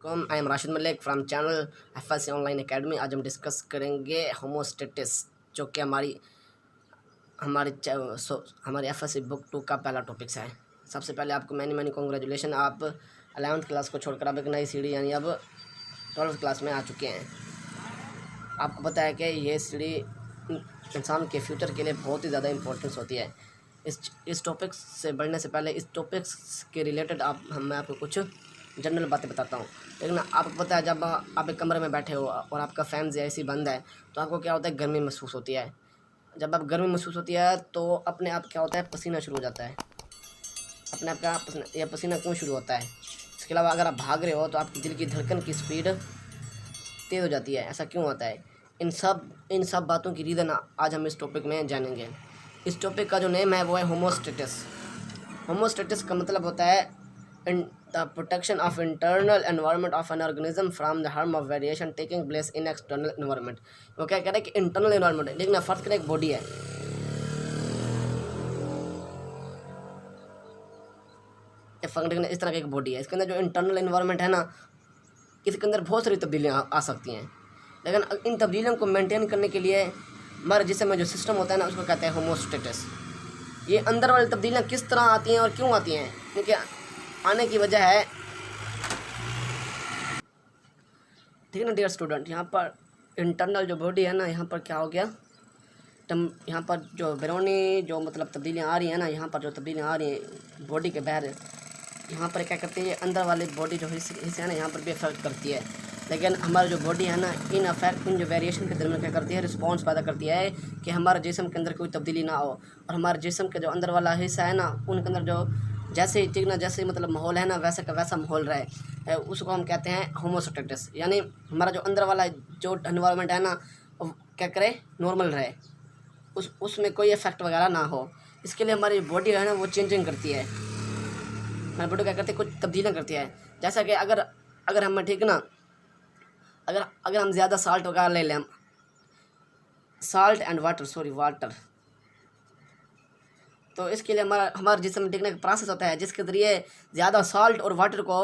अस्सलामुअलैकुम। I am Rashid Malik from channel FSc online academy. आज हम डिस्कस करेंगे होमोस्टेटिस, जो कि हमारी एफएससी बुक 2 का पहला टॉपिक्स है। सबसे पहले आपको मैनी कॉन्ग्रेचुलेशन, आप 11th क्लास को छोड़कर अब एक नई सीढ़ी यानी अब 12th क्लास में आ चुके हैं। आपको पता है कि ये सीढ़ी इंसान के फ्यूचर के लिए बहुत ही ज़्यादा इम्पोर्टेंस होती है। इस टॉपिक्स से बढ़ने से पहले इस टॉपिक्स के रिलेटेड मैं आपको कुछ जनरल बातें बताता हूँ। लेकिन आपको पता है, जब आप एक कमरे में बैठे हो और आपका फ़ैन या एसी बंद है तो आपको क्या होता है, गर्मी महसूस होती है। जब आप गर्मी महसूस होती है तो अपने आप क्या होता है, पसीना शुरू हो जाता है। अपने आप का पसीना क्यों शुरू होता है? इसके अलावा अगर आप भाग रहे हो तो आपकी दिल की धड़कन की स्पीड तेज़ हो जाती है। ऐसा क्यों होता है? इन सब बातों की रीज़न आज हम इस टॉपिक में जानेंगे। इस टॉपिक का जो नेम है वो है होमोस्टेटिस। होमोस्टेटिस का मतलब होता है the protection of internal environment of an organism from the harm of variation taking place in external environment. वो क्या कह रहे हैं कि इंटरनल एनवायरनमेंट, लेकिन फर्स्ट करें एक बॉडी है, इस तरह की एक बॉडी है। इसके अंदर जो इंटरनल एनवायरनमेंट है ना, इसके अंदर बहुत सारी तब्दीलियाँ आ सकती हैं। लेकिन इन तब्दीलियों को मेंटेन करने के लिए हमारे जिस्म में जो सिस्टम होता है ना, उसको कहते हैं होमोस्टेटिस। ये अंदर वाली तब्दीलियाँ किस तरह आती हैं और क्यों आती हैं, क्योंकि आने की वजह है, ठीक है ना डियर स्टूडेंट। यहाँ पर इंटरनल जो बॉडी है ना, यहाँ पर क्या हो गया, यहाँ पर जो बैरोनी जो मतलब तब्दीलियाँ आ रही हैं ना, यहाँ पर जो तब्दीलियाँ आ रही हैं बॉडी के बाहर, यहाँ पर क्या करती है, अंदर वाली बॉडी जो हिस्से है ना, यहाँ पर भी अफेक्ट करती है। लेकिन हमारी जो बॉडी है ना, इन जो वेरिएशन के दरमियान क्या करती है, रिस्पॉन्स पैदा करती है कि हमारे जिस्म के अंदर कोई तब्दीली ना हो। और हमारे जिस्म के जो अंदर वाला हिस्सा है ना, उनके अंदर जो जैसे ठीक ना, जैसे मतलब माहौल है ना, वैसे का वैसा माहौल रहे, उसको हम कहते हैं होमोस्टेटिस। यानी हमारा जो अंदर वाला जो एनवायरनमेंट है ना, क्या करे, नॉर्मल रहे, उसमें कोई इफेक्ट वगैरह ना हो। इसके लिए हमारी बॉडी है ना, वो चेंजिंग करती है। हमारी बॉडी क्या करती है, कुछ तब्दीलियाँ करती है। जैसा कि अगर हम ठीक ना, अगर हम ज़्यादा साल्ट वगैरह ले लें, साल्ट एंड वाटर, तो इसके लिए हमारे जिस्म में टिकने का प्रोसेस होता है, जिसके ज़रिए ज़्यादा साल्ट और वाटर को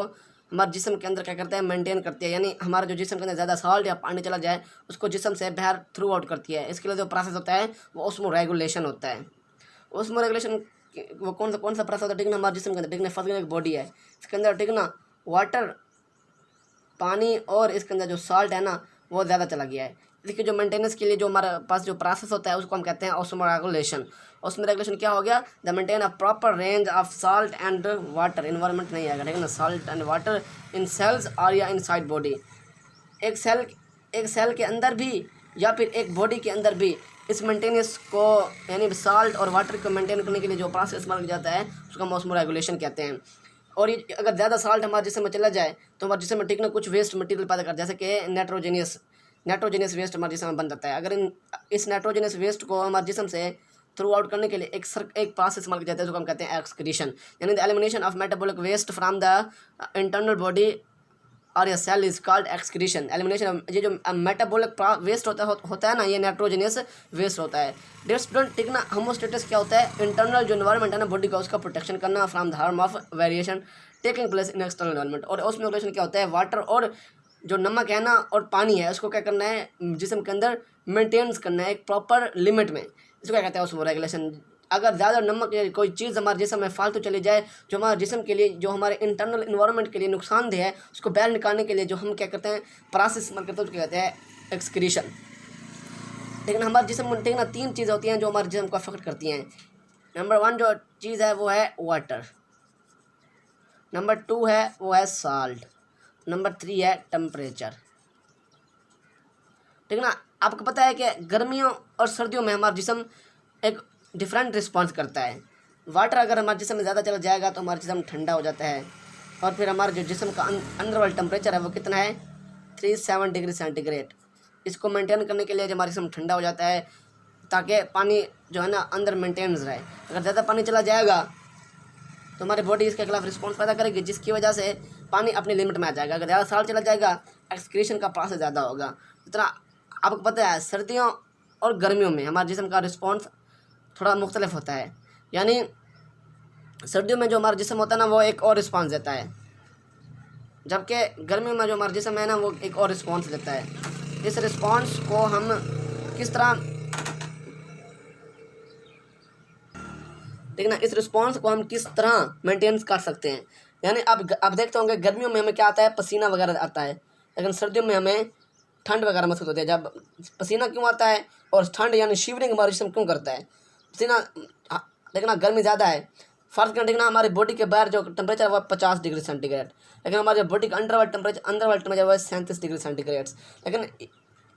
हमारे जिस्म के अंदर क्या करते हैं, मेंटेन करती है। यानी हमारा जो जिस्म के अंदर ज़्यादा साल्ट या पानी चला जाए, उसको जिस्म से बाहर थ्रू आउट करती है। इसके लिए जो प्रोसेस होता है वो ऑस्मो रेगुलेशन होता है। ऑस्मो रेगुलेशन वो कौन सा प्रोसेस होता है, ठीक ना, हमारे जिस्म के अंदर ठीक ना, फर्स्ट एक बॉडी है, इसके अंदर ठीक ना वाटर, पानी और इसके अंदर जो साल्ट है ना, वो ज़्यादा चला गया है। इसके जो मेंटेनेंस के लिए जो हमारे पास जो प्रोसेस होता है, उसको हम कहते हैं ऑस्मो रेगुलेशन। ऑस्मो रेगुलेशन क्या हो गया, the maintain a proper range of salt and water, environment नहीं आएगा, ठीक है ना, salt and water in cells और या इनसाइड बॉडी। एक सेल के अंदर भी या फिर एक बॉडी के अंदर भी इस मेंटेनेंस को, यानी साल्ट और वाटर को मेंटेन करने के लिए जो प्रोसेस इस्तेमाल किया जाता है, उसको हम ऑस्मो रेगुलेशन कहते हैं। और ये अगर ज़्यादा साल्ट हमारे जिस्म में चला जाए तो हमारे जिस्म में ठीक ना कुछ वेस्ट मटेरियल पैदा कर, जैसे कि नाइट्रोजनियस वेस्ट हमारे जिस्म में बन जाता है। अगर इस नाइट्रोजनियस वेस्ट को हमारे जिस्म से थ्रू आउट करने के लिए एक प्रोसेस इस्तेमाल किया जाता है, जिसको हम कहते हैं एक्सक्रीशन, यानी the elimination of metabolic waste from the internal body और ये cell is called excretion. Elimination, ये जो मेटाबॉलिक वेस्ट होता है ना, ये नाइट्रोजनियस वेस्ट होता है। डियर स्टूडेंट, ठीक ना, होमोस्टेटिस क्या होता है, इंटरनल जो एनवायरनमेंट है ना बॉडी का, उसका प्रोटेक्शन करना from the harm of variation taking place in external environment. और ऑस्मो रेगुलेशन क्या होता है, वाटर और जो नमक है ना और पानी है, उसको क्या करना है, जिस्म के अंदर मेंटेन्स करना है एक प्रॉपर लिमिट में। इसको क्या कहते हैं, ऑस्मो रेगुलेशन। अगर ज़्यादा नमक या कोई चीज़ हमारे जिस्म में फालतू चली जाए, जो हमारे जिस्म के लिए, जो हमारे इंटरनल एनवायरनमेंट के लिए नुकसानदेह है, उसको बाहर निकालने के लिए जो हम क्या करते हैं, प्रोसेस करते हैं, उसको कहते हैं एक्सक्रीशन। लेकिन हमारे जिस्म में ठीक ना 3 चीज़ें होती हैं जो हमारे जिस्म को अफेक्ट करती हैं। नंबर 1 जो चीज़ है वो है वाटर, नंबर 2 है वो है साल्ट, नंबर 3 है टेम्परेचर, ठीक ना। आपको पता है कि गर्मियों और सर्दियों में हमारा जिस्म एक डिफरेंट रिस्पॉन्स करता है। वाटर अगर हमारे जिस्म में ज़्यादा चला जाएगा तो हमारा जिस्म ठंडा हो जाता है, और फिर हमारे जो जिस्म का अंदर वाला टेम्परेचर है वो कितना है, 37 डिग्री सेंटीग्रेड। इसको मेंटेन करने के लिए जो हमारा जिस्म ठंडा हो जाता है, ताकि पानी जो है ना अंदर मेंटेन रहे। अगर ज़्यादा पानी चला जाएगा तो हमारी बॉडी इसके खिलाफ रिस्पॉन्स पैदा करेगी, जिसकी वजह से पानी अपनी लिमिट में आ जाएगा। अगर ज़्यादा साल्ट चला जाएगा, एक्सक्रीशन का प्रोसेस ज़्यादा होगा। इतना आपको पता है, सर्दियों और गर्मियों में हमारे जिस्म का रिस्पॉन्स थोड़ा मुख्तलिफ होता है। यानी सर्दियों में जो हमारा जिस्म होता है ना, वो एक और रिस्पॉन्स देता है, जबकि गर्मी में जो हमारा जिस्म है ना वो एक और रिस्पॉन्स देता है। इस रिस्पॉन्स को हम किस तरह, ठीक ना, इस रिस्पॉन्स को हम किस तरह मेंटेन कर सकते हैं। यानी अब देखते होंगे गर्मियों में हमें क्या आता है, पसीना वगैरह आता है, लेकिन सर्दियों में हमें ठंड वगैरह महसूस होती है। जब पसीना क्यों आता है और ठंड यानी शिवरिंग हमारा जिस्म क्यों करता है, पसीना, देखना गर्मी ज़्यादा है, फर्ज कर देखना हमारी बॉडी के बाहर जो टेम्परेचर है वो 50 डिग्री सेंटीग्रेड, लेकिन हमारे बॉडी का अंदर वाला टेम्परेचर वो है 37 डिग्री सेंटीग्रेड।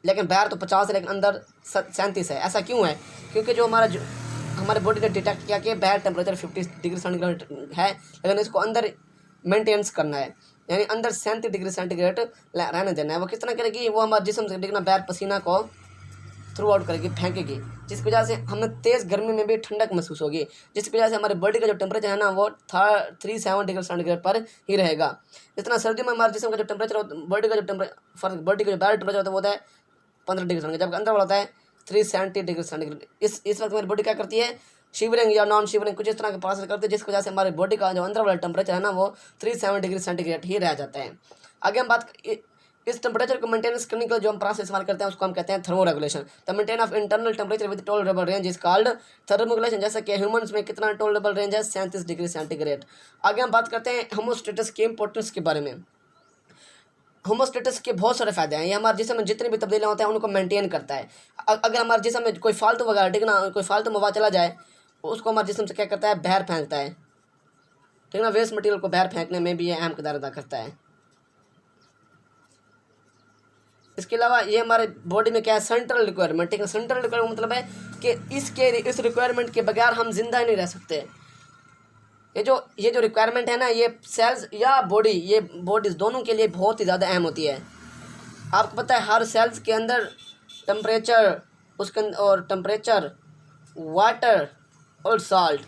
लेकिन बाहर तो 50 है लेकिन अंदर 37 है। ऐसा क्यों है? क्योंकि जो हमारे बॉडी ने डिटेक्ट किया कि बाहर टेम्परेचर 50 डिग्री सेंटीग्रेड है, लेकिन इसको अंदर मेंटेन्स करना है, यानी अंदर 37 डिग्री सेंटीग्रेड रहने देना है। वो किस तरह करेगी, वो हमारे जिस्म से देखना बाहर पसीना को थ्रू आउट करेगी, फेंकेगी, जिसकी वजह से हमें तेज़ गर्मी में भी ठंडक महसूस होगी, जिसकी वजह से हमारे बॉडी का जो टेम्परेचर है ना वो 37 डिग्री सेंटीग्रेड पर ही रहेगा। इतना सर्दियों में हमारे जिस्म का जो टेम्परेचर, बॉडी का जो बॉडी का जो बाहर टेम्परेचर होता है वो होता है 15 डिग्री सेंटीग्रेड, जबकि अंदर वाला होता है 370 डिग्री सेंटीग्रेड। इस वक्त हमारी बॉडी क्या करती है, शिवरिंग या नॉन शिवरिंग कुछ इस तरह के प्रोसेस करते हैं, जिसकी वजह से हमारी बॉडी का जो अंदर वाला टेम्परेचर है ना वो 37 डिग्री सेंटीग्रेड ही रह जाता है। आगे हम बात, इस टेम्परेचर को मेंटेनेंस करने के लिए जो हम प्रोसेस इस्तेमाल करते हैं उसको हम कहते हैं thermo regulation. The maintain of internal temperature with tolerable range is called thermo regulation. जैसे कि ह्यूमंस में कितना टॉलरेबल रेंज है, 37 डिग्री सेंटीग्रेड। आगे हम बात करते हैं होमोस्टेटस के इंपॉर्टेंस के बारे में। होमोस्टेटस के बहुत सारे फायदे हैं, ये हमारे जिस्म में जितनी भी तब्दीलियाँ होते हैं उनको मेंटेन करता है। अगर हमारे जिस्म में कोई फालतू वगैरह, ठीक ना, कोई फालतू मवाद चला जाए उसको हमारे जिस्म से क्या करता है, बाहर फेंकता है, ठीक ना, वेस्ट मटेरियल को बाहर फेंकने में भी ये अहम किरदार अदा करता है। इसके अलावा ये हमारे बॉडी में क्या है, सेंट्रल रिक्वायरमेंट, ठीक है। सेंट्रल रिक्वायरमेंट मतलब है कि इस रिक्वायरमेंट के बगैर हम जिंदा ही नहीं रह सकते। ये जो रिक्वायरमेंट है ना, ये सेल्स या बॉडीज़ दोनों के लिए बहुत ही ज़्यादा अहम होती है। आपको पता है हर सेल्स के अंदर टेम्परेचर, और टेम्परेचर, वाटर और सॉल्ट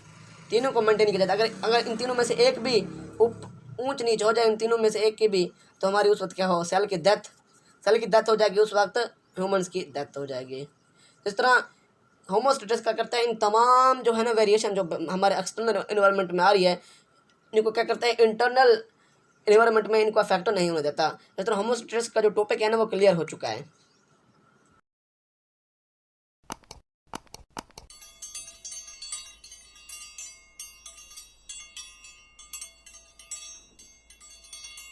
तीनों को मेंटेन किया जाता है। अगर इन तीनों में से एक भी ऊंच नीच हो जाए, इन तीनों में से एक की भी, तो हमारी उस वक्त क्या हो, सेल की डेथ हो जाएगी, उस वक्त ह्यूमंस की डेथ हो जाएगी। इस तरह होमोस्टेटस क्या करता है, इन तमाम जो है ना वेरिएशन जो हमारे एक्सटर्नल इन्वायरमेंट में आ रही है, इनको क्या करता है, इंटरनल इन्वायरमेंट में इनको अफेक्ट नहीं होने देता। इस तरह होमोस्टेटस का जो टॉपिक है ना वो क्लियर हो चुका है।